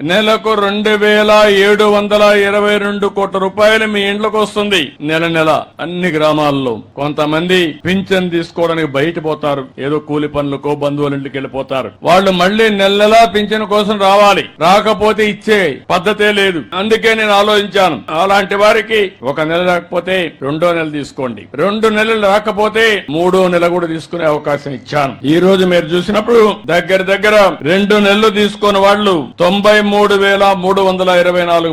నెలకు 2,722 కోట్ల రూపాయలు మీ ఇంట్లోకి వస్తుంది నెల నెల అన్ని గ్రామాల్లో. కొంతమంది పింఛన్ తీసుకోవడానికి బయట పోతారు, ఏదో కూలి పనులకో బంధువుల ఇంటికి వెళ్ళిపోతారు. వాళ్ళు మళ్లీ నెల నెలా పింఛన్ కోసం రావాలి, రాకపోతే ఇచ్చే పద్ధతే లేదు. అందుకే నేను ఆలోచించాను, అలాంటి వారికి ఒక నెల రాకపోతే 2వ నెల తీసుకోండి, 2 నెలలు రాకపోతే 3వ నెల కూడా తీసుకునే అవకాశం ఇచ్చాను. ఈ రోజు మీరు చూసినప్పుడు దగ్గర 2 నెలలు తీసుకున్న వాళ్ళు 93,324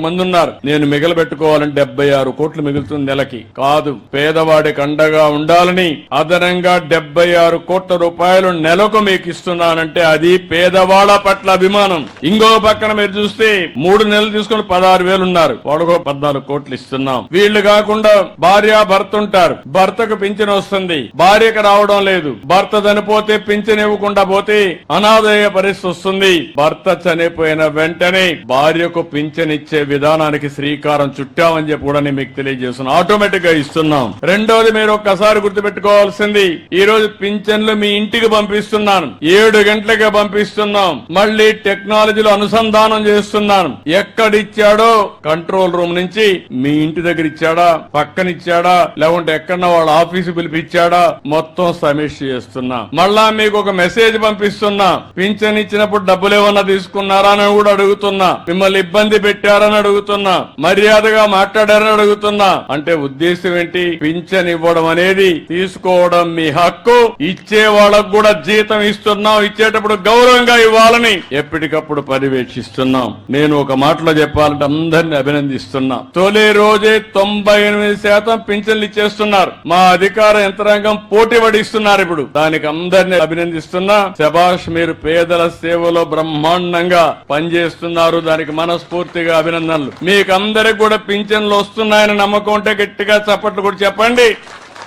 మంది ఉన్నారు. నేను మిగలబెట్టుకోవాలంటే 76 కోట్లు మిగులుతుంది నెలకి. కాదు, పేదవాడికి అండగా ఉండాలని అదనంగా 76 కోట్ల రూపాయలు నెలకు మీకు ఇస్తున్నానంటే అది పేదవాళ్ల పట్ల అభిమానం. ఇంకో పక్కన మీరు చూస్తే 3 నెలలు తీసుకుని 16,000 ఉన్నారు, వాడుకో 14 కోట్లు ఇస్తున్నాం. వీళ్లు కాకుండా భార్య భర్త ఉంటారు, భర్తకు పింఛన్ వస్తుంది, భార్యకు రావడం లేదు. భర్త చనిపోతే పింఛన్ ఇవ్వకుండా పోతే అనాథయ్యే పరిస్థితి వస్తుంది. భర్త చనిపోయిన వెంటనే భార్యకు పింఛన్ ఇచ్చే విధానానికి శ్రీకారం చుట్టామని చెప్పి కూడా మీకు తెలియజేస్తున్నాం. ఆటోమేటిక్ గా ఇస్తున్నాం. రెండోది మీరు ఒక్కసారి గుర్తుపెట్టుకోవాల్సింది, ఈ రోజు పింఛన్లు మీ ఇంటికి పంపిస్తున్నాను, 7 గంటలకే పంపిస్తున్నాం. మళ్లీ టెక్నాలజీలో అనుసంధానం చేస్తున్నాను. ఎక్కడిచ్చాడో కంట్రోల్ రూమ్ నుంచి మీ ఇంటి దగ్గర ఇచ్చాడా, పక్కనిచ్చాడా, లేకుంటే ఎక్కడన్నా వాళ్ళ ఆఫీసు పిలిపించాడా, మొత్తం సమీక్ష చేస్తున్నా. మళ్ళా మీకు ఒక మెసేజ్ పంపిస్తున్నా, పింఛన్ ఇచ్చినప్పుడు డబ్బులు ఏమన్నా తీసుకున్నారా అని కూడా అడుగుతున్నా, మిమ్మల్ని ఇబ్బంది పెట్టారని అడుగుతున్నా, మర్యాదగా మాట్లాడారని అడుగుతున్నా. అంటే ఉద్దేశం ఏంటి? పింఛన్ ఇవ్వడం అనేది తీసుకోవడం మీ హక్కు, ఇచ్చే వాళ్ళకు కూడా జీతం ఇస్తున్నాం, ఇచ్చేటప్పుడు గౌరవంగా ఇవ్వాలని ఎప్పటికప్పుడు పర్యవేక్షిస్తున్నాం. నేను ఒక మాటలో చెప్పాలంటే అందరినీ అభినందిస్తున్నా. తొలి రోజే 98% పింఛన్లు ఇచ్చేస్తున్నారు. మా అధికార యంత్రాంగం పోటీ పడిస్తున్నారు. ఇప్పుడు దానికి అందరినీ అభినందిస్తున్నా. శభాష్, మీరు పేదల సేవలో బ్రహ్మాండంగా పనిచేస్తున్నారు, దానికి మనస్ఫూర్తిగా అభినందనలు. మీకు అందరికి కూడా పింఛన్లు వస్తున్నాయని నమ్మకం ఉంటే గట్టిగా చప్పట్లు కూడా చెప్పండి,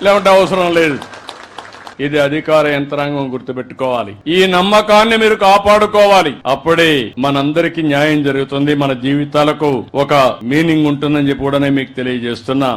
లేకుంటే అవసరం లేదు. ఇది అధికార యంత్రాంగం గుర్తుపెట్టుకోవాలి. ఈ నమ్మకాన్ని మీరు కాపాడుకోవాలి. అప్పుడే మనందరికీ న్యాయం జరుగుతుంది, మన జీవితాలకు ఒక మీనింగ్ ఉంటుందని చెప్పి కూడా మీకు తెలియజేస్తున్నా.